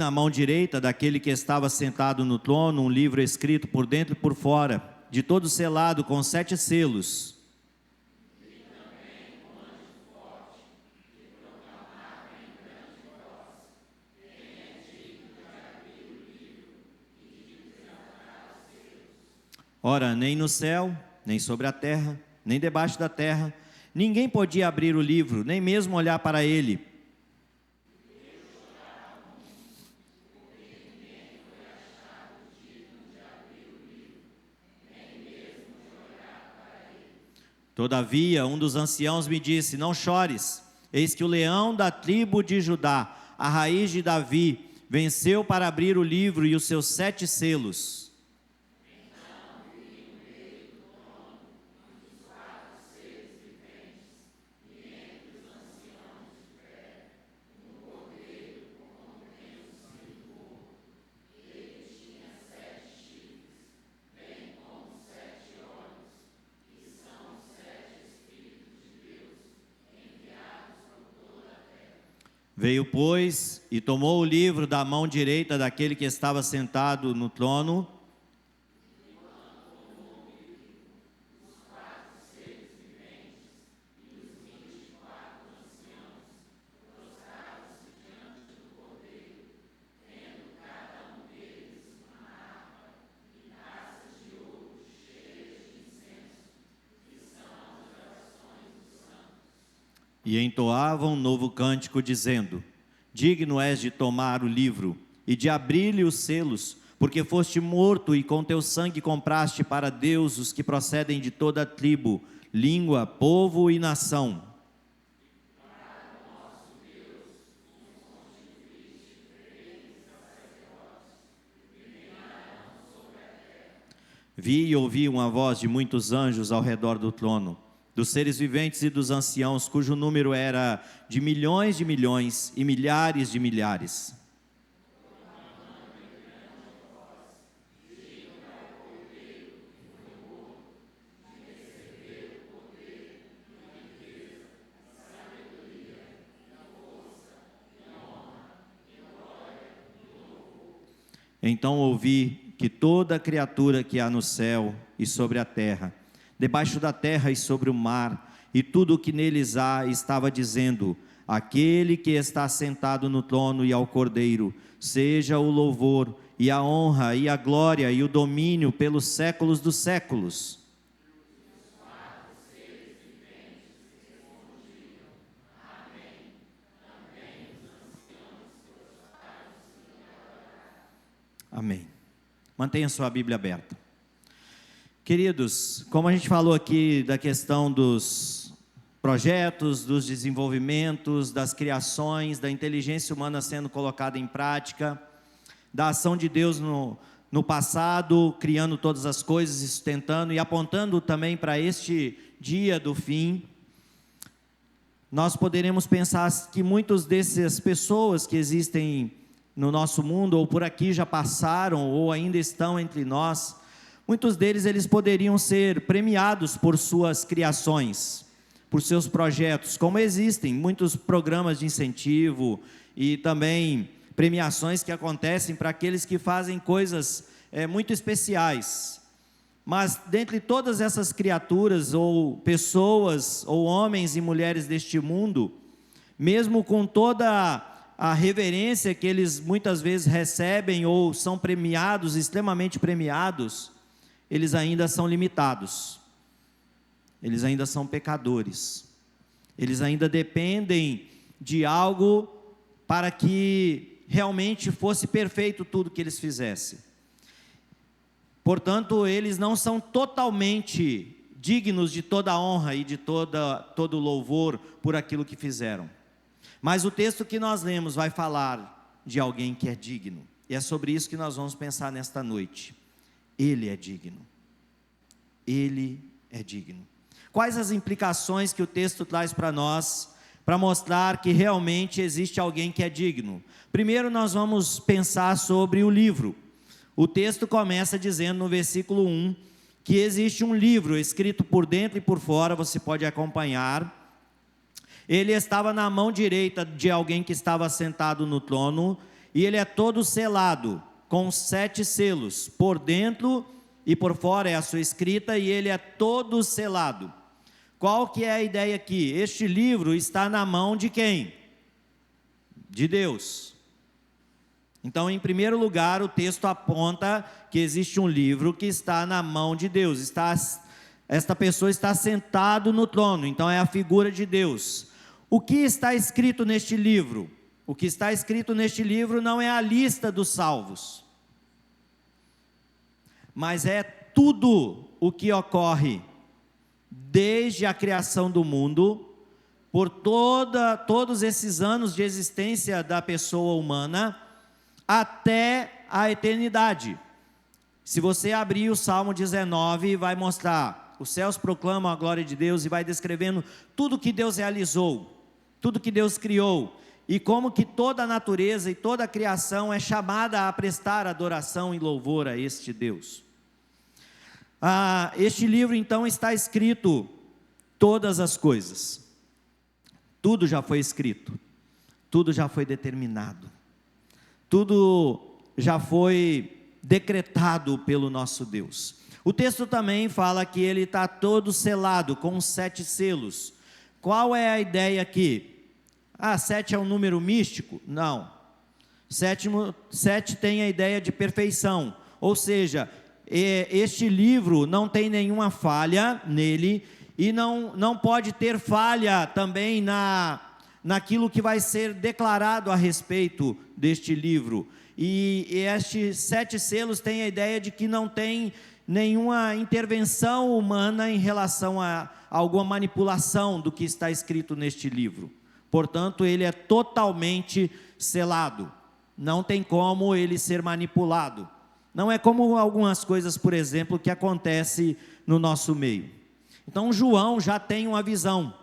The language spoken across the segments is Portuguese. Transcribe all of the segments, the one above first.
Na mão direita daquele que estava sentado no trono, um livro escrito por dentro e por fora, de todo selado com 7 selos. Ora, nem no céu, nem sobre a terra, nem debaixo da terra, ninguém podia abrir o livro, nem mesmo olhar para ele. Todavia, um dos anciãos me disse: não chores, eis que o leão da tribo de Judá, a raiz de Davi, venceu para abrir o livro e os seus 7 selos. Veio, pois, e tomou o livro da mão direita daquele que estava sentado no trono. E entoavam um novo cântico, dizendo: digno és de tomar o livro e de abrir-lhe os selos, porque foste morto e com teu sangue compraste para Deus os que procedem de toda tribo, língua, povo e nação. Vi e ouvi uma voz de muitos anjos ao redor do trono, dos seres viventes e dos anciãos, cujo número era de milhões e milhares de milhares. Então ouvi que toda criatura que há no céu e sobre a terra, debaixo da terra e sobre o mar, e tudo o que neles há, estava dizendo: aquele que está sentado no trono e ao Cordeiro, seja o louvor, e a honra, e a glória, e o domínio pelos séculos dos séculos. Amém. Mantenha sua Bíblia aberta. Queridos, como a gente falou aqui da questão dos projetos, dos desenvolvimentos, das criações, da inteligência humana sendo colocada em prática, da ação de Deus no passado, criando todas as coisas, sustentando e apontando também para este dia do fim, nós poderemos pensar que muitas dessas pessoas que existem no nosso mundo, ou por aqui já passaram, ou ainda estão entre nós, muitos deles eles poderiam ser premiados por suas criações, por seus projetos, como existem muitos programas de incentivo e também premiações que acontecem para aqueles que fazem coisas muito especiais. Mas dentre todas essas criaturas, ou pessoas, ou homens e mulheres deste mundo, mesmo com toda a reverência que eles muitas vezes recebem ou são premiados, extremamente premiados, eles ainda são limitados, eles ainda são pecadores, eles ainda dependem de algo para que realmente fosse perfeito tudo que eles fizessem. Portanto, eles não são totalmente dignos de toda a honra e de todo o louvor por aquilo que fizeram. Mas o texto que nós lemos vai falar de alguém que é digno, e é sobre isso que nós vamos pensar nesta noite. Ele é digno. Ele é digno. Quais as implicações que o texto traz para nós, para mostrar que realmente existe alguém que é digno? Primeiro nós vamos pensar sobre o livro. O texto começa dizendo no versículo 1, que existe um livro escrito por dentro e por fora, você pode acompanhar. Ele estava na mão direita de alguém que estava sentado no trono, e ele é todo selado, com 7 selos, por dentro e por fora é a sua escrita, e ele é todo selado. Qual que é a ideia aqui? Este livro está na mão de quem? De Deus. Então, em primeiro lugar, o texto aponta que existe um livro que está na mão de Deus. Esta pessoa está sentado no trono, então é a figura de Deus. O que está escrito neste livro? O que está escrito neste livro não é a lista dos salvos, mas é tudo o que ocorre desde a criação do mundo, por todos esses anos de existência da pessoa humana, até a eternidade. Se você abrir o Salmo 19, vai mostrar, os céus proclamam a glória de Deus, e vai descrevendo tudo que Deus realizou, tudo que Deus criou, e como que toda a natureza e toda a criação é chamada a prestar adoração e louvor a este Deus. Este livro então está escrito todas as coisas, tudo já foi escrito, tudo já foi determinado, tudo já foi decretado pelo nosso Deus. O texto também fala que ele está todo selado com 7 selos. Qual é a ideia aqui? 7 é um número místico? Não. 7 tem a ideia de perfeição, ou seja, este livro não tem nenhuma falha nele, e não pode ter falha também naquilo que vai ser declarado a respeito deste livro. E estes 7 selos têm a ideia de que não tem nenhuma intervenção humana em relação a alguma manipulação do que está escrito neste livro. Portanto, ele é totalmente selado, não tem como ele ser manipulado. Não é como algumas coisas, por exemplo, que acontece no nosso meio. Então João já tem uma visão.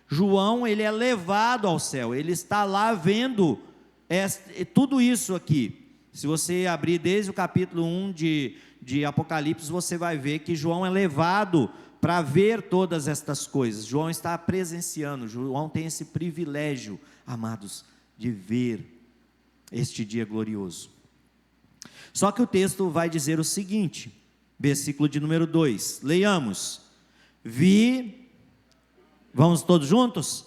João, ele é levado ao céu, ele está lá vendo tudo isso aqui. Se você abrir desde o capítulo 1 de Apocalipse, você vai ver que João é levado para ver todas estas coisas. João está presenciando, João tem esse privilégio, amados, de ver este dia glorioso. Só que o texto vai dizer o seguinte, versículo de número 2, leiamos: vamos todos juntos?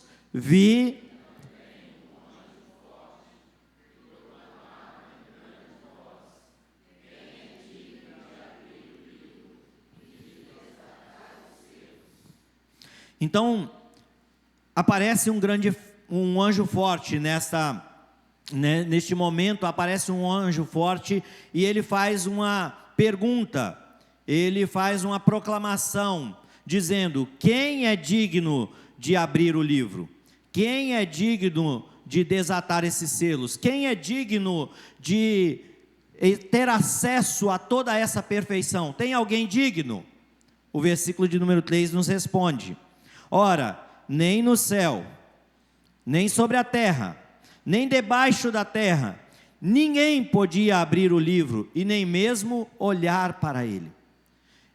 Então, aparece um anjo forte neste momento, aparece um anjo forte, e ele faz uma pergunta, ele faz uma proclamação, dizendo: quem é digno de abrir o livro? Quem é digno de desatar esses selos? Quem é digno de ter acesso a toda essa perfeição? Tem alguém digno? O versículo de número 3 nos responde: ora, nem no céu, nem sobre a terra, nem debaixo da terra, ninguém podia abrir o livro, e nem mesmo olhar para ele.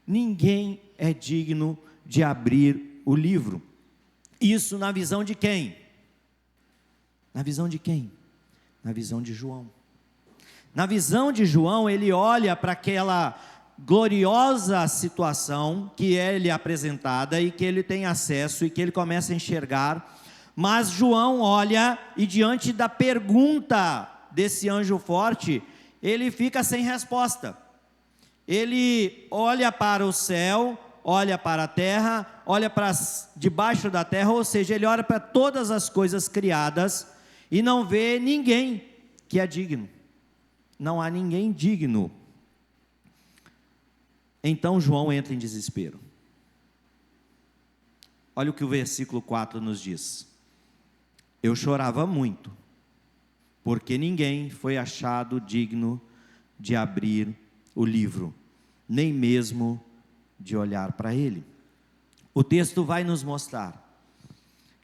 Ninguém é digno de abrir o livro. Isso na visão de quem? Na visão de quem? Na visão de João. Na visão de João, ele olha para aquela gloriosa situação que é lhe apresentada, e que ele tem acesso, e que ele começa a enxergar. Mas João olha, e diante da pergunta desse anjo forte, ele fica sem resposta. Ele olha para o céu, olha para a terra, olha para debaixo da terra, ou seja, ele olha para todas as coisas criadas, e não vê ninguém que é digno. Não há ninguém digno. Então João entra em desespero. Olha o que o versículo 4 nos diz: eu chorava muito, porque ninguém foi achado digno de abrir o livro, nem mesmo de olhar para ele. O texto vai nos mostrar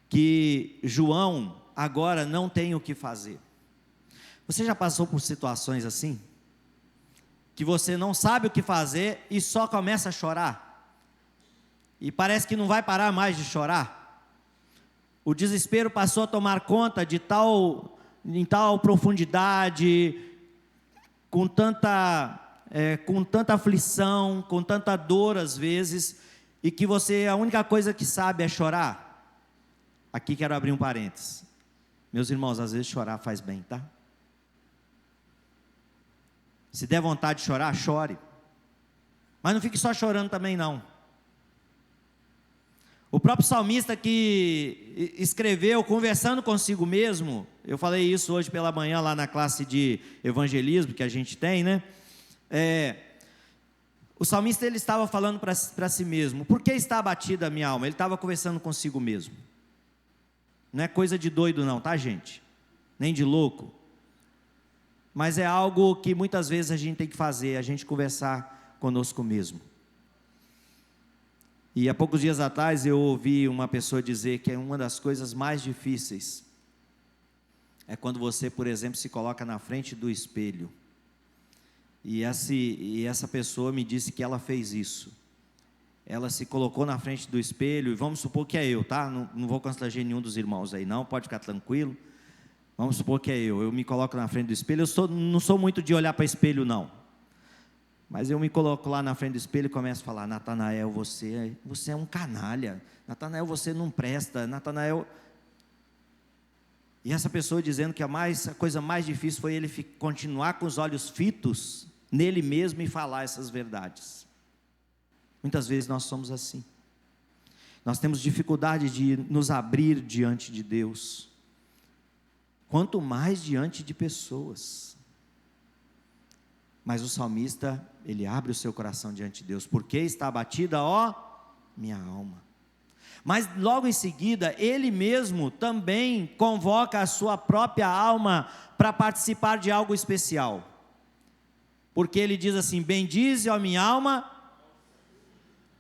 que João agora não tem o que fazer. Você já passou por situações assim? Que você não sabe o que fazer e só começa a chorar? E parece que não vai parar mais de chorar? O desespero passou a tomar conta de tal em tal profundidade, com tanta aflição, com tanta dor às vezes, e que você, a única coisa que sabe é chorar? Aqui quero abrir um parênteses. Meus irmãos, às vezes chorar faz bem, tá? Se der vontade de chorar, chore. Mas não fique só chorando também não. O próprio salmista que escreveu, conversando consigo mesmo, eu falei isso hoje pela manhã lá na classe de evangelismo que a gente tem, né? O salmista, ele estava falando para si mesmo: por que está abatida a minha alma? Ele estava conversando consigo mesmo. Não é coisa de doido não, tá, gente? Nem de louco. Mas é algo que muitas vezes a gente tem que fazer, a gente conversar conosco mesmo. E há poucos dias atrás eu ouvi uma pessoa dizer que uma das coisas mais difíceis é quando você, por exemplo, se coloca na frente do espelho. E essa pessoa me disse que ela fez isso. Ela se colocou na frente do espelho, e vamos supor que é eu, tá? Não vou constranger nenhum dos irmãos aí não, pode ficar tranquilo. Vamos supor que é eu me coloco na frente do espelho. Não sou muito de olhar para espelho não. Mas eu me coloco lá na frente do espelho e começo a falar: Natanael, você é um canalha. Natanael, você não presta. Natanael. E essa pessoa dizendo que a coisa mais difícil foi ele continuar com os olhos fitos nele mesmo e falar essas verdades. Muitas vezes nós somos assim. Nós temos dificuldade de nos abrir diante de Deus. Quanto mais diante de pessoas. Mas o salmista, ele abre o seu coração diante de Deus. Porque está abatida, ó, minha alma. Mas logo em seguida, ele mesmo também convoca a sua própria alma para participar de algo especial. Porque ele diz assim: bendize, ó minha alma,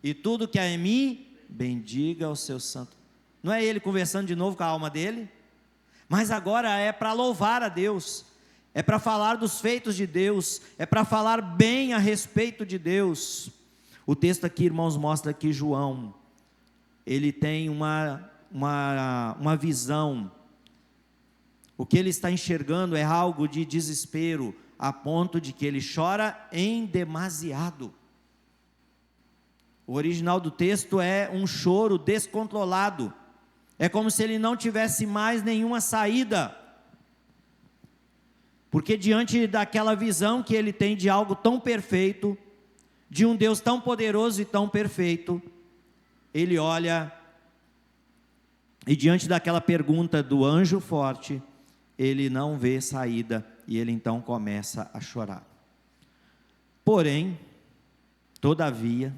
e tudo que há em mim, bendiga o seu santo. Não é ele conversando de novo com a alma dele? Mas agora é para louvar a Deus. É para falar dos feitos de Deus, é para falar bem a respeito de Deus. O texto aqui, irmãos, mostra que João, ele tem uma visão. O que ele está enxergando é algo de desespero, a ponto de que ele chora em demasiado. O original do texto é um choro descontrolado. É como se ele não tivesse mais nenhuma saída. Porque diante daquela visão que ele tem de algo tão perfeito, de um Deus tão poderoso e tão perfeito, ele olha, e diante daquela pergunta do anjo forte, ele não vê saída, e ele então começa a chorar. Porém, todavia,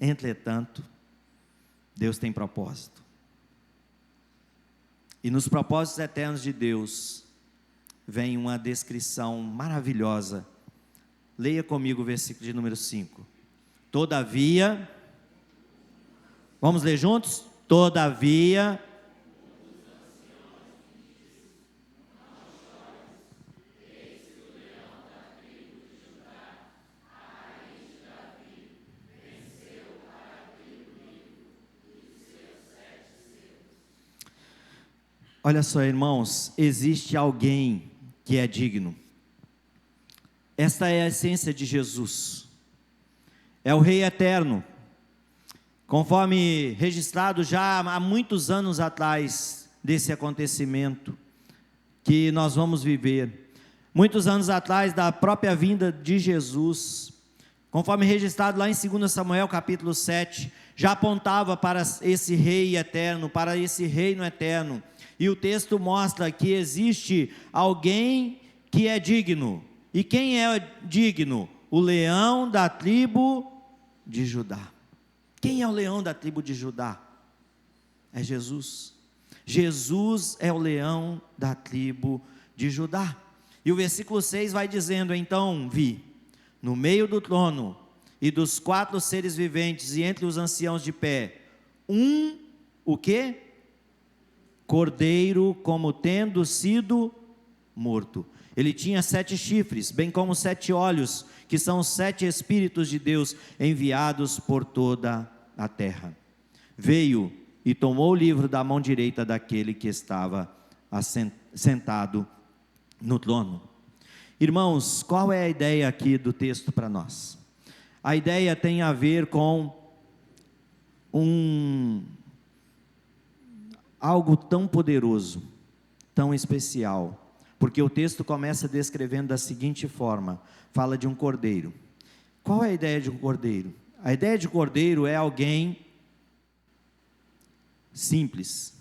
entretanto, Deus tem propósito. E nos propósitos eternos de Deus, vem uma descrição maravilhosa. Leia comigo o versículo de número 5. Todavia, vamos ler juntos? Todavia, olha só, irmãos, existe alguém que é digno. Esta é a essência de Jesus. É o Rei eterno. Conforme registrado já há muitos anos atrás desse acontecimento que nós vamos viver. Muitos anos atrás da própria vinda de Jesus. Conforme registrado lá em 2 Samuel capítulo 7, já apontava para esse Rei eterno, para esse reino eterno. E o texto mostra que existe alguém que é digno. E quem é digno? O leão da tribo de Judá. Quem é o leão da tribo de Judá? É Jesus. Jesus é o leão da tribo de Judá. E o versículo 6 vai dizendo: então vi, no meio do trono e dos 4 seres viventes e entre os anciãos de pé, o quê? Cordeiro, como tendo sido morto. Ele tinha 7 chifres, bem como 7 olhos, que são os 7 Espíritos de Deus enviados por toda a terra. Veio e tomou o livro da mão direita daquele que estava sentado no trono. Irmãos, qual é a ideia aqui do texto para nós? A ideia tem a ver com algo tão poderoso, tão especial, porque o texto começa descrevendo da seguinte forma, fala de um cordeiro. Qual é a ideia de um cordeiro? A ideia de cordeiro é alguém simples,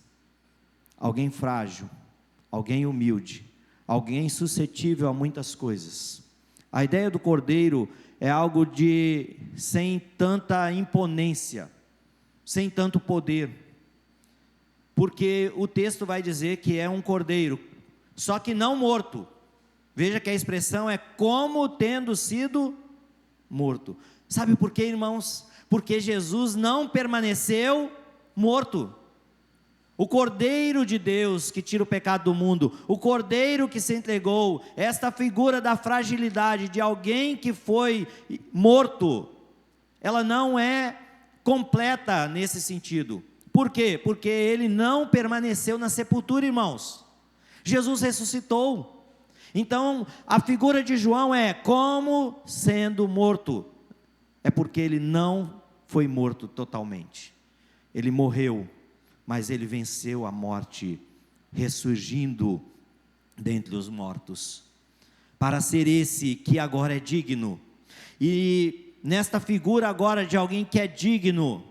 alguém frágil, alguém humilde, alguém suscetível a muitas coisas. A ideia do cordeiro é algo sem tanta imponência, sem tanto poder, porque o texto vai dizer que é um cordeiro, só que não morto. Veja que a expressão é como tendo sido morto. Sabe por quê, irmãos? Porque Jesus não permaneceu morto. O Cordeiro de Deus que tira o pecado do mundo, o Cordeiro que se entregou, esta figura da fragilidade de alguém que foi morto, ela não é completa nesse sentido. Por quê? Porque ele não permaneceu na sepultura, irmãos. Jesus ressuscitou. Então, a figura de João é como sendo morto. É porque ele não foi morto totalmente. Ele morreu, mas ele venceu a morte, ressurgindo dentre os mortos, para ser esse que agora é digno. E nesta figura agora de alguém que é digno,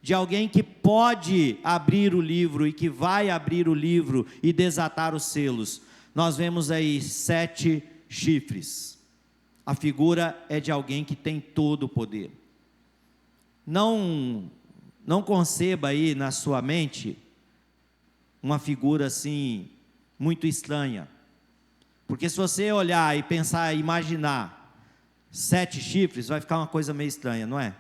de alguém que pode abrir o livro e que vai abrir o livro e desatar os selos, nós vemos aí 7 chifres. A figura é de alguém que tem todo o poder. Não conceba aí na sua mente uma figura assim muito estranha, porque se você olhar e pensar, imaginar 7 chifres, vai ficar uma coisa meio estranha, não é?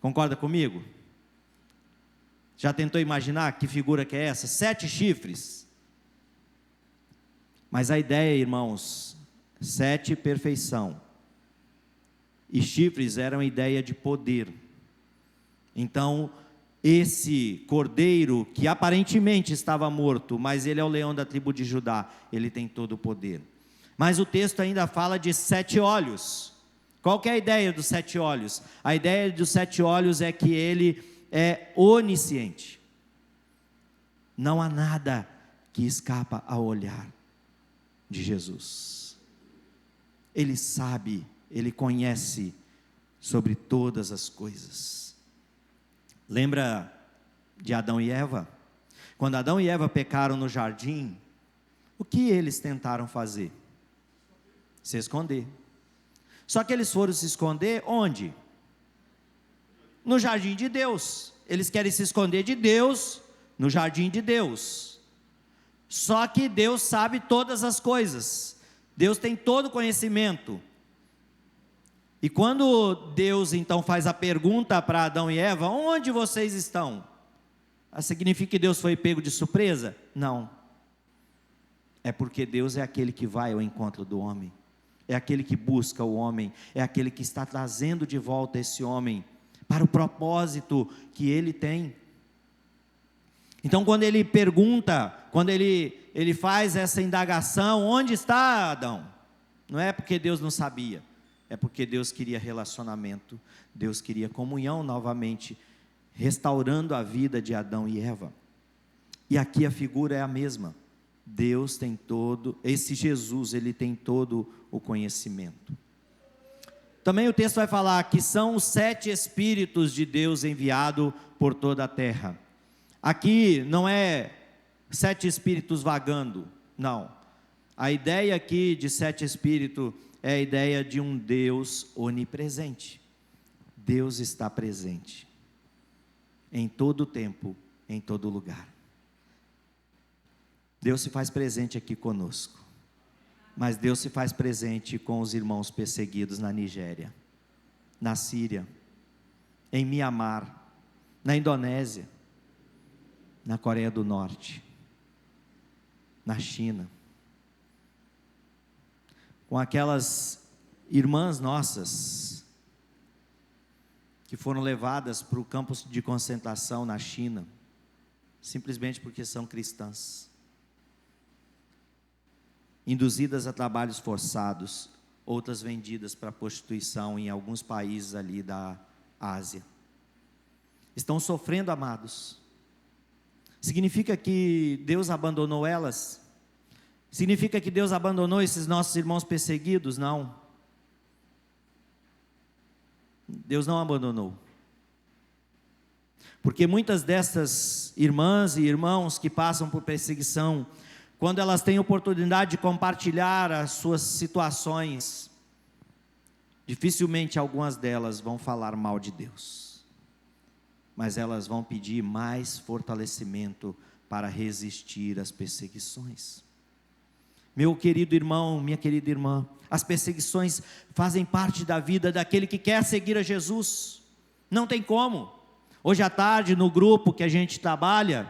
Concorda comigo? Já tentou imaginar que figura que é essa? 7 chifres. Mas a ideia, irmãos, 7 perfeição, e chifres eram a ideia de poder. Então, esse cordeiro, que aparentemente estava morto, mas ele é o leão da tribo de Judá, ele tem todo o poder. Mas o texto ainda fala de 7 olhos. Qual que é a ideia dos 7 olhos? A ideia dos 7 olhos é que ele é onisciente. Não há nada que escapa ao olhar de Jesus. Ele sabe, ele conhece sobre todas as coisas. Lembra de Adão e Eva? Quando Adão e Eva pecaram no jardim, o que eles tentaram fazer? Se esconder. Só que eles foram se esconder onde? No jardim de Deus. Eles querem se esconder de Deus no jardim de Deus. Só que Deus sabe todas as coisas. Deus tem todo o conhecimento. E quando Deus então faz a pergunta para Adão e Eva, onde vocês estão? Significa que Deus foi pego de surpresa? Não. É porque Deus é aquele que vai ao encontro do homem. É aquele que busca o homem. É aquele que está trazendo de volta esse homem para o propósito que ele tem. Então quando ele pergunta, quando ele faz essa indagação, onde está Adão? Não é porque Deus não sabia. É porque Deus queria relacionamento, Deus queria comunhão novamente, restaurando a vida de Adão e Eva. E aqui a figura é a mesma. Deus tem todo, esse Jesus, ele tem todo o conhecimento. Também o texto vai falar que são os 7 Espíritos de Deus enviados por toda a terra. Aqui não é 7 Espíritos vagando, não. A ideia aqui de 7 Espíritos é a ideia de um Deus onipresente. Deus está presente em todo o tempo, em todo lugar. Deus se faz presente aqui conosco, mas Deus se faz presente com os irmãos perseguidos na Nigéria, na Síria, em Mianmar, na Indonésia, na Coreia do Norte, na China, com aquelas irmãs nossas que foram levadas para o campo de concentração na China, simplesmente porque são cristãs. induzidas a trabalhos forçados, outras vendidas para prostituição em alguns países ali da Ásia. Estão sofrendo, amados. Significa que Deus abandonou elas? Significa que Deus abandonou esses nossos irmãos perseguidos? Não. Deus não abandonou. Porque muitas dessas irmãs e irmãos que passam por perseguição, quando elas têm oportunidade de compartilhar as suas situações, dificilmente algumas delas vão falar mal de Deus, mas elas vão pedir mais fortalecimento para resistir às perseguições. Meu querido irmão, minha querida irmã, as perseguições fazem parte da vida daquele que quer seguir a Jesus. Não tem como. Hoje à tarde, no grupo que a gente trabalha,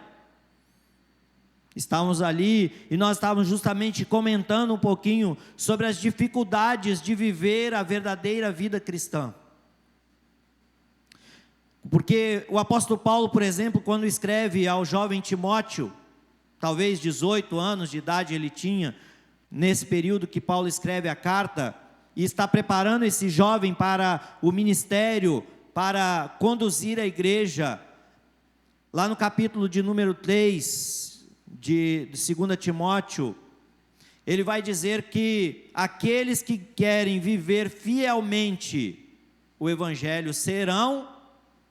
estávamos ali e nós estávamos justamente comentando um pouquinho sobre as dificuldades de viver a verdadeira vida cristã. Porque o apóstolo Paulo, por exemplo, quando escreve ao jovem Timóteo, talvez 18 anos de idade ele tinha, nesse período que Paulo escreve a carta, e está preparando esse jovem para o ministério, para conduzir a igreja, lá no capítulo de número 3, de 2 Timóteo, ele vai dizer que aqueles que querem viver fielmente o evangelho serão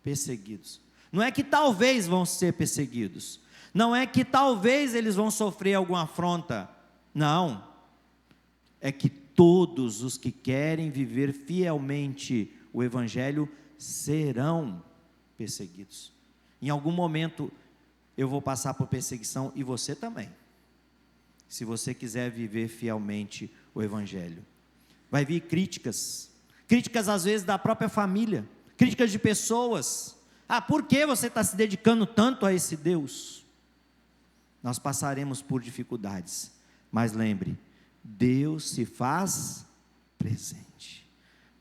perseguidos. Não é que talvez vão ser perseguidos, não é que talvez eles vão sofrer alguma afronta, não, é que todos os que querem viver fielmente o evangelho serão perseguidos. Em algum momento eu vou passar por perseguição e você também, se você quiser viver fielmente o evangelho. Vai vir críticas às vezes da própria família, críticas de pessoas. Por que você está se dedicando tanto a esse Deus? Nós passaremos por dificuldades, mas lembre, Deus se faz presente.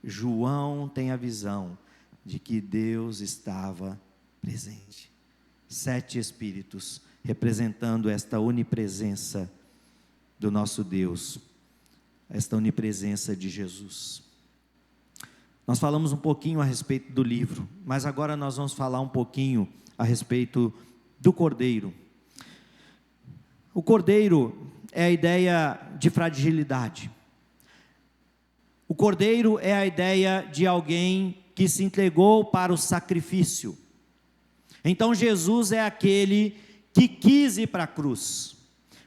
João tem a visão de que Deus estava presente. 7 espíritos representando esta onipresença do nosso Deus, esta onipresença de Jesus. Nós falamos um pouquinho a respeito do livro, mas agora nós vamos falar um pouquinho a respeito do Cordeiro. O Cordeiro é a ideia de fragilidade. O Cordeiro é a ideia de alguém que se entregou para o sacrifício. Então Jesus é aquele que quis ir para a cruz.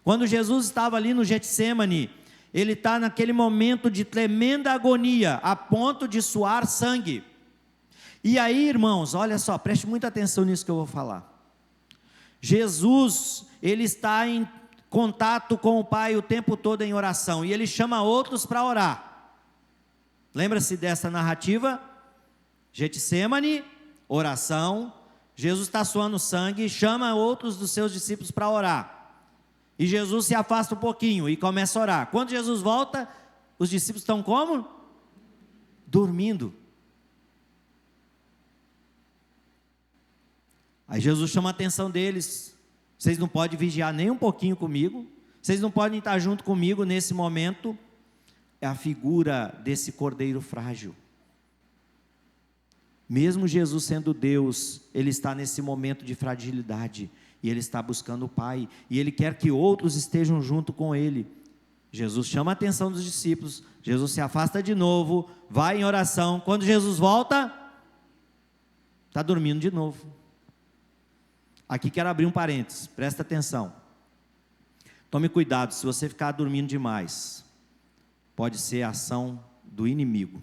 Quando Jesus estava ali no Getsêmani, ele está naquele momento de tremenda agonia, a ponto de suar sangue. E aí, irmãos, olha só, preste muita atenção nisso que eu vou falar. Jesus, ele está em contato com o Pai o tempo todo em oração, e ele chama outros para orar. Lembra-se dessa narrativa? Getsêmani, oração, Jesus está suando sangue, chama outros dos seus discípulos para orar. E Jesus se afasta um pouquinho e começa a orar. Quando Jesus volta, os discípulos estão como? Dormindo. Aí Jesus chama a atenção deles. Vocês não podem vigiar nem um pouquinho comigo. Vocês não podem estar junto comigo nesse momento. É a figura desse cordeiro frágil. Mesmo Jesus sendo Deus, ele está nesse momento de fragilidade. E ele está buscando o Pai, e ele quer que outros estejam junto com ele. Jesus chama a atenção dos discípulos, Jesus se afasta de novo, vai em oração. Quando Jesus volta, está dormindo de novo. Aqui quero abrir um parênteses, presta atenção. Tome cuidado, se você ficar dormindo demais, pode ser a ação do inimigo.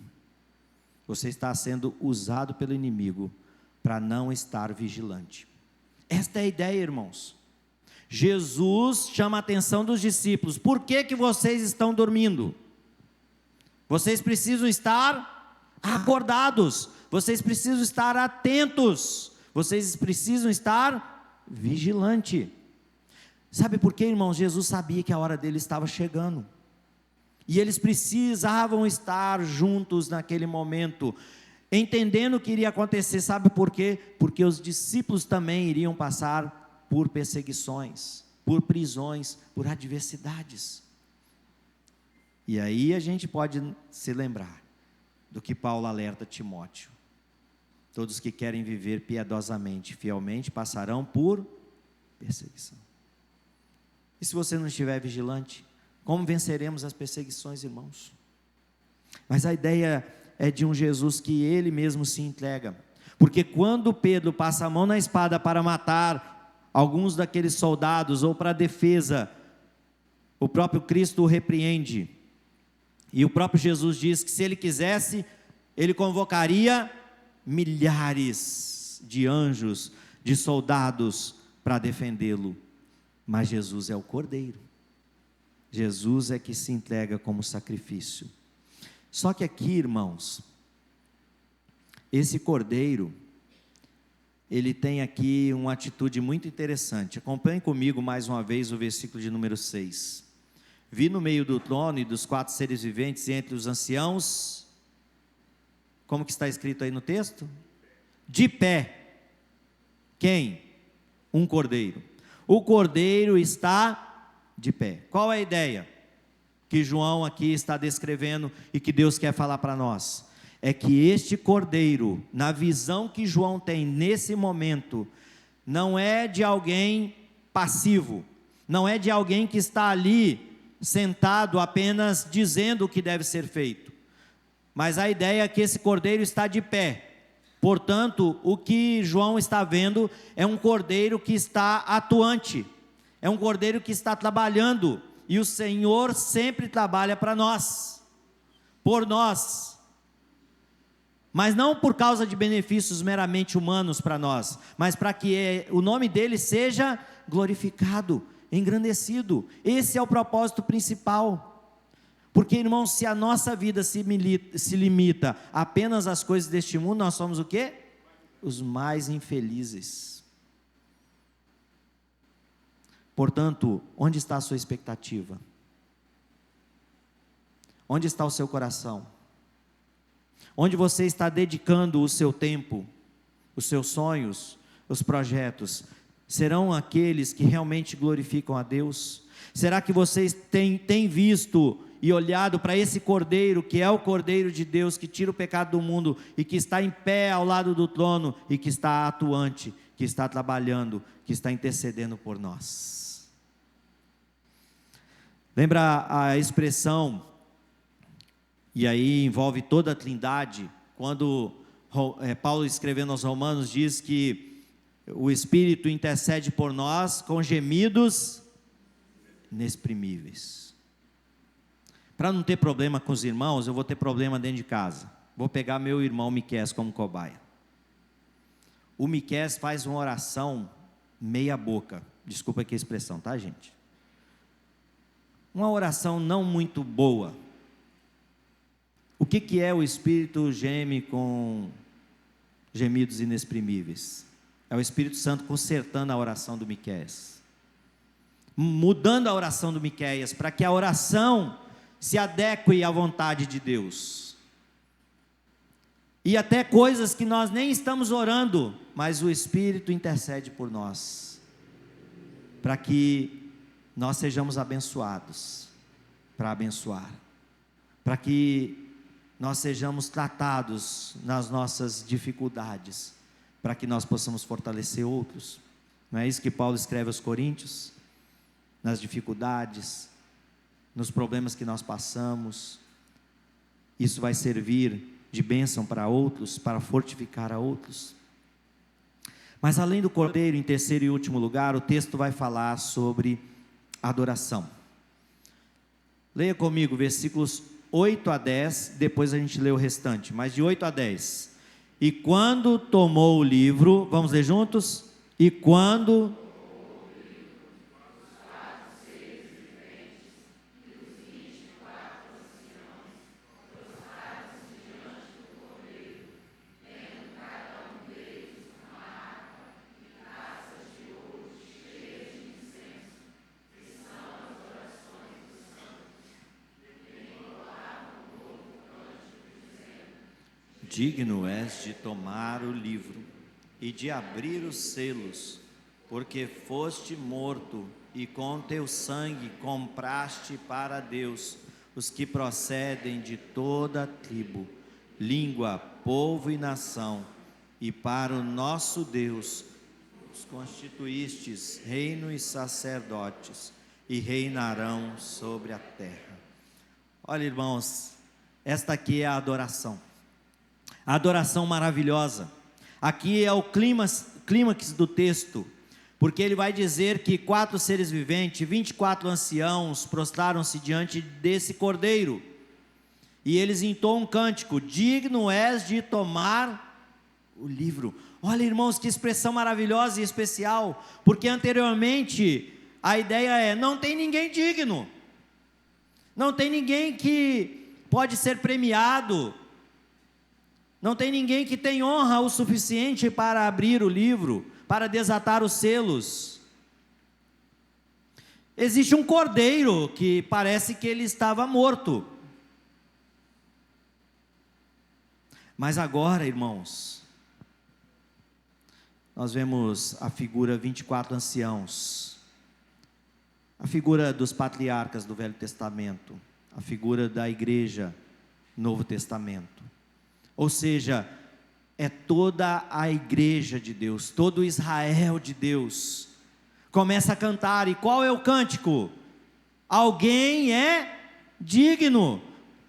Você está sendo usado pelo inimigo para não estar vigilante. Esta é a ideia, irmãos. Jesus chama a atenção dos discípulos. Por que vocês estão dormindo? Vocês precisam estar acordados. Vocês precisam estar atentos. Vocês precisam estar vigilantes. Sabe por quê, irmãos? Jesus sabia que a hora dele estava chegando. E eles precisavam estar juntos naquele momento, entendendo o que iria acontecer. Sabe por quê? Porque os discípulos também iriam passar por perseguições, por prisões, por adversidades. E aí a gente pode se lembrar do que Paulo alerta Timóteo: todos que querem viver piedosamente, fielmente, passarão por perseguição. E se você não estiver vigilante, como venceremos as perseguições, irmãos? Mas a ideia é de um Jesus que ele mesmo se entrega, porque quando Pedro passa a mão na espada para matar alguns daqueles soldados, ou para a defesa, o próprio Cristo o repreende, e o próprio Jesus diz que se ele quisesse, ele convocaria milhares de anjos, de soldados para defendê-lo. Mas Jesus é o Cordeiro, Jesus é que se entrega como sacrifício. Só que aqui, irmãos, esse Cordeiro, ele tem aqui uma atitude muito interessante. Acompanhe comigo mais uma vez o versículo de número 6. Vi no meio do trono e dos 4 seres viventes e entre os anciãos, como que está escrito aí no texto? De pé. Quem? Um cordeiro. O cordeiro está de pé. Qual é a ideia que João aqui está descrevendo e que Deus quer falar para nós? É que este cordeiro, na visão que João tem nesse momento, não é de alguém passivo, não é de alguém que está ali sentado apenas dizendo o que deve ser feito, mas a ideia é que esse cordeiro está de pé. Portanto, o que João está vendo é um cordeiro que está atuante, é um cordeiro que está trabalhando, e o Senhor sempre trabalha para nós, por nós, mas não por causa de benefícios meramente humanos para nós, mas para que o nome dele seja glorificado, engrandecido. Esse é o propósito principal. Porque, irmãos, se a nossa vida se limita apenas às coisas deste mundo, nós somos o quê? Os mais infelizes. Portanto, onde está a sua expectativa? Onde está o seu coração? Onde você está dedicando o seu tempo, os seus sonhos, os projetos? Serão aqueles que realmente glorificam a Deus? Será que vocês têm visto e olhado para esse Cordeiro, que é o Cordeiro de Deus, que tira o pecado do mundo, e que está em pé ao lado do trono, e que está atuante, que está trabalhando, que está intercedendo por nós? Lembra a expressão, e aí envolve toda a Trindade, quando Paulo, escrevendo aos Romanos, diz que o Espírito intercede por nós com gemidos inexprimíveis. Para não ter problema com os irmãos, eu vou ter problema dentro de casa. Vou pegar meu irmão Miqués como cobaia. O Miqués faz uma oração meia boca, desculpa aqui a expressão, tá, gente? Uma oração não muito boa. O que é o Espírito geme com gemidos inexprimíveis? É o Espírito Santo consertando a oração do Miqueias, mudando a oração do Miqueias, para que a oração se adeque à vontade de Deus, e até coisas que nós nem estamos orando, mas o Espírito intercede por nós, para que nós sejamos abençoados, para abençoar, para que nós sejamos tratados nas nossas dificuldades, para que nós possamos fortalecer outros. Não é isso que Paulo escreve aos Coríntios? Nas dificuldades, nos problemas que nós passamos, isso vai servir de bênção para outros, para fortificar a outros. Mas além do Cordeiro, em terceiro e último lugar, o texto vai falar sobre adoração. Leia comigo versículos 8 a 10, depois a gente lê o restante, mas de 8 a 10. E quando tomou o livro, vamos ler juntos? E quando digno és de tomar o livro e de abrir os selos, porque foste morto e com teu sangue compraste para Deus os que procedem de toda tribo, língua, povo e nação, e para o nosso Deus os constituístes reino e sacerdotes, e reinarão sobre a terra. Olha, irmãos, esta aqui é a adoração maravilhosa. Aqui é o clímax do texto, porque ele vai dizer que 4 seres viventes, 24 anciãos, prostraram-se diante desse cordeiro, e eles entoam um cântico: digno és de tomar o livro. Olha, irmãos, que expressão maravilhosa e especial, porque anteriormente a ideia é: não tem ninguém digno, não tem ninguém que pode ser premiado, não tem ninguém que tem honra o suficiente para abrir o livro, para desatar os selos. Existe um cordeiro que parece que ele estava morto. Mas agora, irmãos, nós vemos a figura 24 anciãos, a figura dos patriarcas do Velho Testamento, a figura da igreja Novo Testamento. Ou seja, é toda a igreja de Deus, todo o Israel de Deus, começa a cantar. E qual é o cântico? Alguém é digno,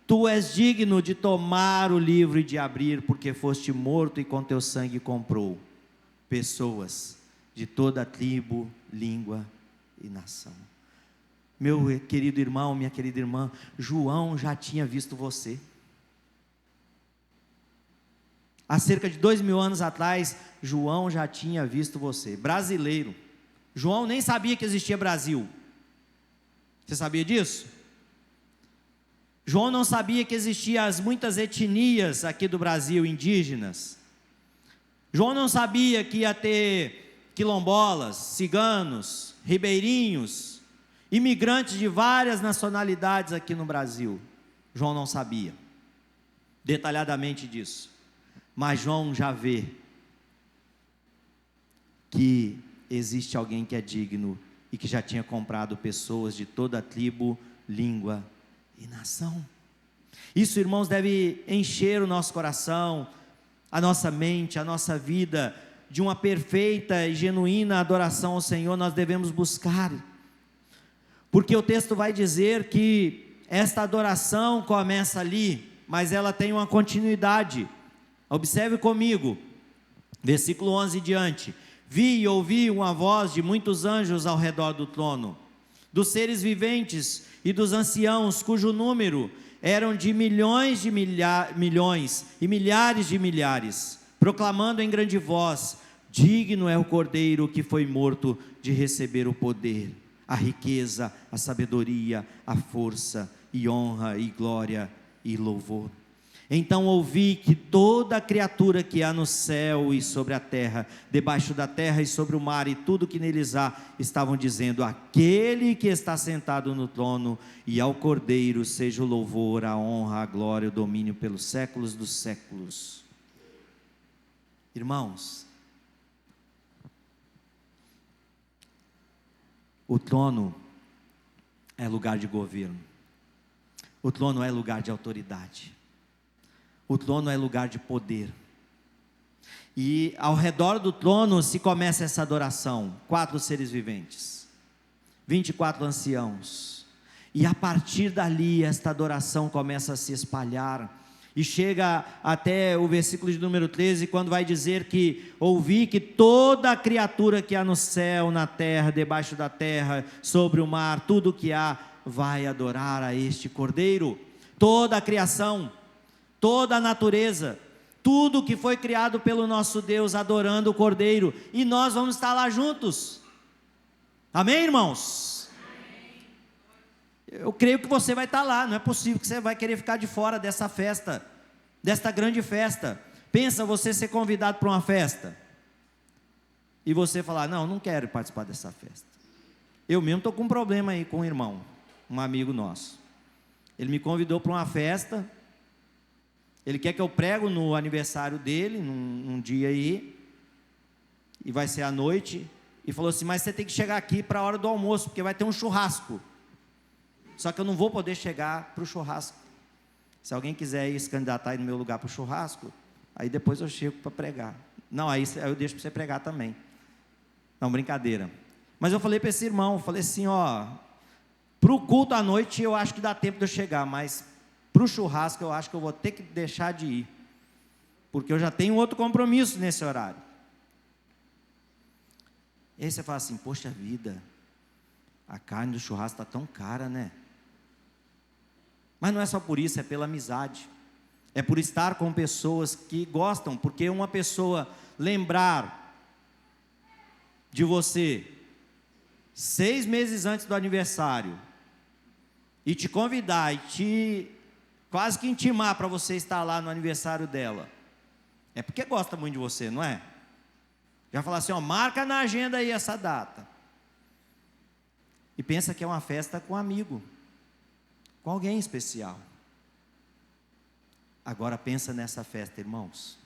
tu és digno de tomar o livro e de abrir, porque foste morto e com teu sangue comprou pessoas de toda a tribo, língua e nação. Meu querido irmão, minha querida irmã, João já tinha visto você. Há cerca de 2000 anos atrás, João já tinha visto você, brasileiro. João nem sabia que existia Brasil. Você sabia disso? João não sabia que existiam as muitas etnias aqui do Brasil, indígenas. João não sabia que ia ter quilombolas, ciganos, ribeirinhos, imigrantes de várias nacionalidades aqui no Brasil. João não sabia detalhadamente disso. Mas João já vê que existe alguém que é digno e que já tinha comprado pessoas de toda a tribo, língua e nação. Isso, irmãos, deve encher o nosso coração, a nossa mente, a nossa vida de uma perfeita e genuína adoração ao Senhor. Nós devemos buscar, porque o texto vai dizer que esta adoração começa ali, mas ela tem uma continuidade. Observe comigo, versículo 11 em diante: vi e ouvi uma voz de muitos anjos ao redor do trono, dos seres viventes e dos anciãos, cujo número eram de milhões de milhões e milhares de milhares, proclamando em grande voz: digno é o Cordeiro que foi morto de receber o poder, a riqueza, a sabedoria, a força e honra e glória e louvor. Então ouvi que toda criatura que há no céu e sobre a terra, debaixo da terra e sobre o mar e tudo que neles há, estavam dizendo: aquele que está sentado no trono e ao Cordeiro seja o louvor, a honra, a glória, o domínio pelos séculos dos séculos. Irmãos, o trono é lugar de governo, o trono é lugar de autoridade, o trono é lugar de poder. E ao redor do trono se começa essa adoração: 4 seres viventes, 24 anciãos. E a partir dali esta adoração começa a se espalhar, e chega até o versículo de número 13, quando vai dizer que ouvi que toda criatura que há no céu, na terra, debaixo da terra, sobre o mar, tudo que há, vai adorar a este Cordeiro. Toda a criação, toda a natureza, tudo que foi criado pelo nosso Deus, adorando o Cordeiro, e nós vamos estar lá juntos. Amém, irmãos? Amém. Eu creio que você vai estar lá. Não é possível que você vai querer ficar de fora dessa festa, desta grande festa. Pensa você ser convidado para uma festa e você falar: não quero participar dessa festa. Eu mesmo estou com um problema aí com um irmão, um amigo nosso. Ele me convidou para uma festa. Ele quer que eu prego no aniversário dele, num dia aí, e vai ser à noite, e falou assim: mas você tem que chegar aqui para a hora do almoço, porque vai ter um churrasco. só que eu não vou poder chegar para o churrasco. Se alguém quiser ir se candidatar aí no meu lugar para o churrasco, aí depois eu chego para pregar. Não, aí eu deixo para você pregar também. Não, brincadeira. Mas eu falei para esse irmão, falei assim, ó, para o culto à noite eu acho que dá tempo de eu chegar, mas para o churrasco eu acho que eu vou ter que deixar de ir, porque eu já tenho outro compromisso nesse horário. E aí você fala assim, poxa vida, a carne do churrasco está tão cara, né? Mas não é só por isso, é pela amizade, é por estar com pessoas que gostam, porque uma pessoa lembrar de você 6 meses antes do aniversário e te convidar e te quase que intimar para você estar lá no aniversário dela, é porque gosta muito de você, não é? Já falar assim, ó, marca na agenda aí essa data. E pensa que é uma festa com um amigo, com alguém especial. Agora pensa nessa festa, irmãos.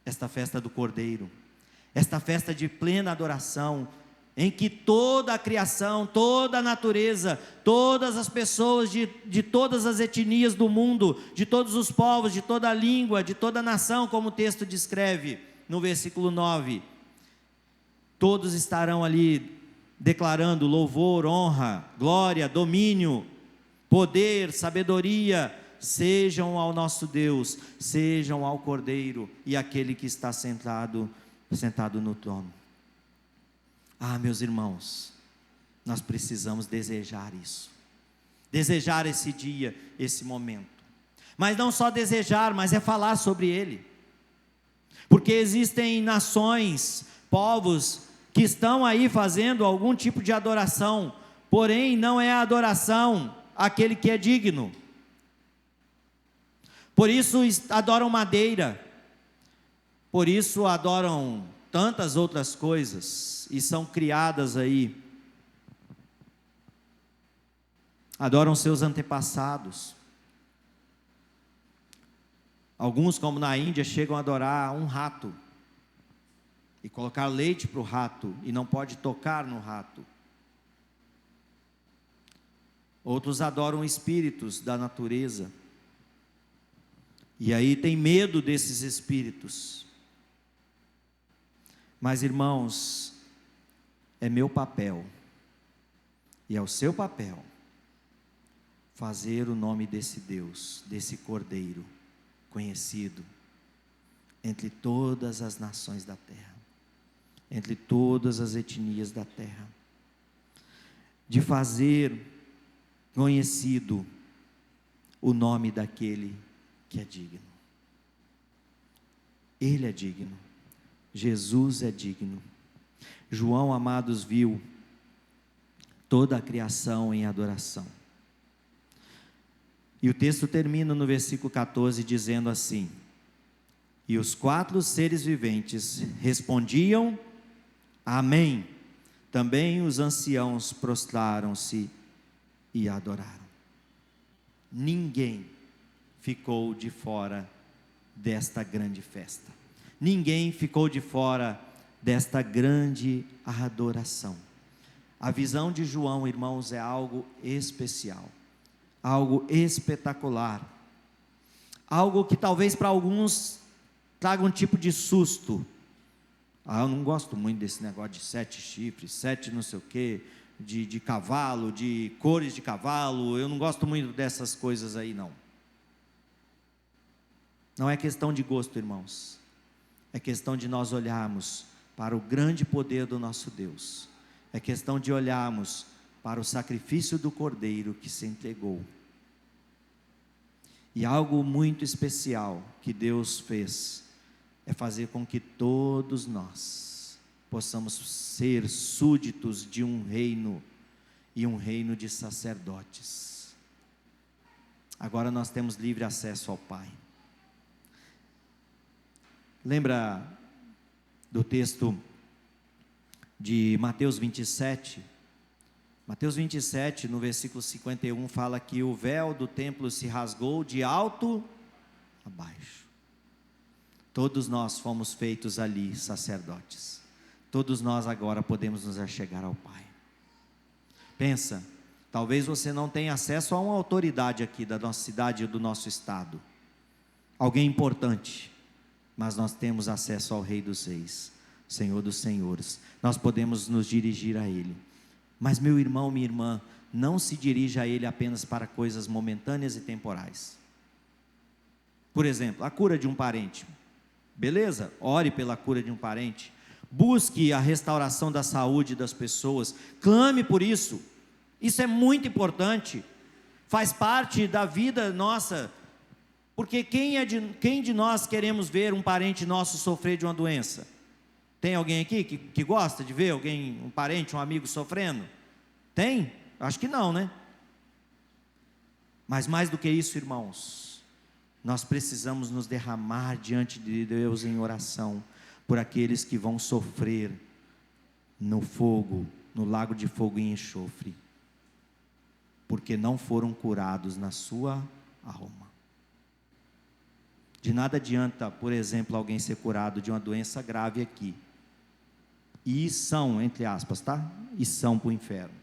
Esta festa do Cordeiro, esta festa de plena adoração, em que toda a criação, toda a natureza, todas as pessoas de todas as etnias do mundo, de todos os povos, de toda a língua, de toda a nação, como o texto descreve no versículo 9, todos estarão ali declarando louvor, honra, glória, domínio, poder, sabedoria, sejam ao nosso Deus, sejam ao Cordeiro e àquele que está sentado no trono. Ah, meus irmãos, nós precisamos desejar isso, desejar esse dia, esse momento, mas não só desejar, mas é falar sobre ele, porque existem nações, povos, que estão aí fazendo algum tipo de adoração, porém não é a adoração àquele que é digno. Por isso adoram madeira, por isso adoram tantas outras coisas, e são criadas aí, adoram seus antepassados. Alguns, como na Índia, chegam a adorar um rato, e colocar leite para o rato, e não pode tocar no rato. Outros adoram espíritos da natureza, e aí tem medo desses espíritos. Mas irmãos, é meu papel, e é o seu papel, fazer o nome desse Deus, desse Cordeiro, conhecido entre todas as nações da terra, entre todas as etnias da terra, de fazer conhecido o nome daquele que é digno. Ele é digno, Jesus é digno. João, amados, viu toda a criação em adoração. E o texto termina no versículo 14 dizendo assim: e os 4 seres viventes respondiam: amém. Também os anciãos prostraram-se e adoraram. Ninguém ficou de fora desta grande festa. Ninguém ficou de fora desta grande adoração. A visão de João, irmãos, é algo especial, algo espetacular, algo que talvez para alguns traga um tipo de susto. Eu não gosto muito desse negócio de 7 chifres, 7 não sei o quê, de cavalo, de cores de cavalo, eu não gosto muito dessas coisas aí não. Não é questão de gosto, irmãos, é questão de nós olharmos para o grande poder do nosso Deus, é questão de olharmos para o sacrifício do Cordeiro que se entregou. E algo muito especial que Deus fez é fazer com que todos nós possamos ser súditos de um reino, e um reino de sacerdotes. Agora nós temos livre acesso ao Pai. Lembra do texto de Mateus 27? Mateus 27, no versículo 51, fala que o véu do templo se rasgou de alto a baixo. Todos nós fomos feitos ali sacerdotes. Todos nós agora podemos nos achegar ao Pai. Pensa, Talvez você não tenha acesso a uma autoridade aqui da nossa cidade e do nosso estado, alguém importante, mas nós temos acesso ao Rei dos Reis, Senhor dos Senhores, nós podemos nos dirigir a Ele. Mas meu irmão, minha irmã, não se dirija a Ele apenas para coisas momentâneas e temporais. Por exemplo, a cura de um parente, beleza? Ore pela cura de um parente, busque a restauração da saúde das pessoas, clame por isso. Isso é muito importante, faz parte da vida nossa, porque quem de nós queremos ver um parente nosso sofrer de uma doença? Tem alguém aqui que gosta de ver alguém, um parente, um amigo sofrendo? Tem? Acho que não, né? Mas mais do que isso, irmãos, nós precisamos nos derramar diante de Deus em oração, por aqueles que vão sofrer no fogo, no lago de fogo e enxofre, porque não foram curados na sua alma. De nada adianta, por exemplo, alguém ser curado de uma doença grave aqui, e são, entre aspas, tá? E são para o inferno,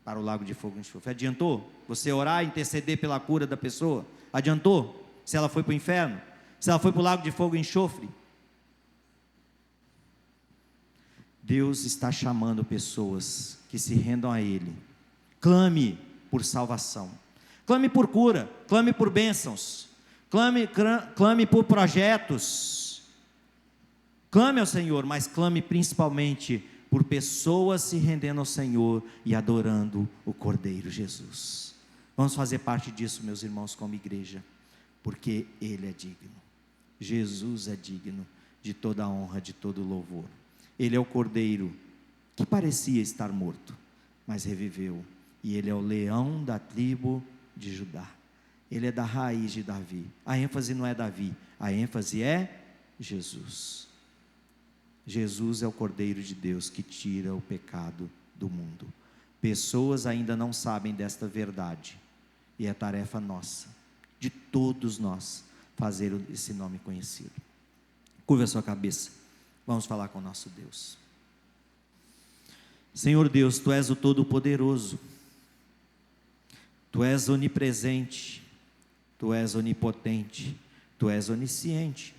para o lago de fogo e enxofre. Adiantou? Você orar e interceder pela cura da pessoa? Adiantou? Se ela foi para o inferno? Se ela foi para o lago de fogo e enxofre? Deus está chamando pessoas que se rendam a Ele. Clame por salvação, clame por cura, clame por bênçãos, clame por projetos, clame ao Senhor, mas clame principalmente por pessoas se rendendo ao Senhor e adorando o Cordeiro Jesus. Vamos fazer parte disso, meus irmãos, como igreja, porque Ele é digno, Jesus é digno de toda a honra, de todo o louvor. Ele é o Cordeiro que parecia estar morto, mas reviveu. E Ele é o leão da tribo de Judá. Ele é da raiz de Davi. A ênfase não é Davi, a ênfase é Jesus. Jesus é o Cordeiro de Deus que tira o pecado do mundo. Pessoas ainda não sabem desta verdade, e é tarefa nossa, de todos nós, fazer esse nome conhecido. Curva a sua cabeça, vamos falar com o nosso Deus. Senhor Deus, Tu és o Todo-Poderoso, Tu és onipresente, Tu és onipotente, Tu és onisciente.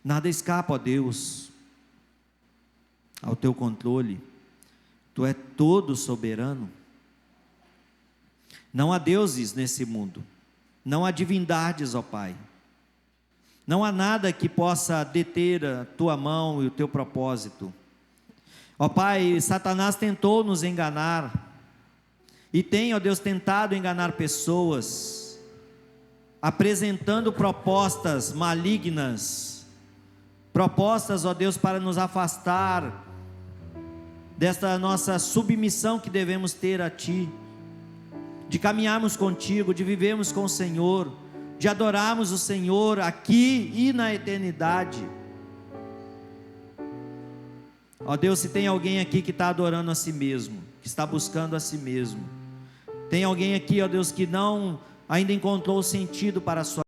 Nada escapa, ó Deus, ao Teu controle. Tu és todo soberano. Não há deuses nesse mundo, não há divindades, ó Pai. Não há nada que possa deter a Tua mão e o Teu propósito. Ó Pai, Satanás tentou nos enganar, e tem, ó Deus, tentado enganar pessoas, apresentando propostas malignas, propostas, ó Deus, para nos afastar desta nossa submissão que devemos ter a Ti, de caminharmos contigo, de vivermos com o Senhor, de adorarmos o Senhor aqui e na eternidade. Ó Deus, se tem alguém aqui que está adorando a si mesmo, que está buscando a si mesmo, tem alguém aqui, ó Deus, que não ainda encontrou o sentido para a sua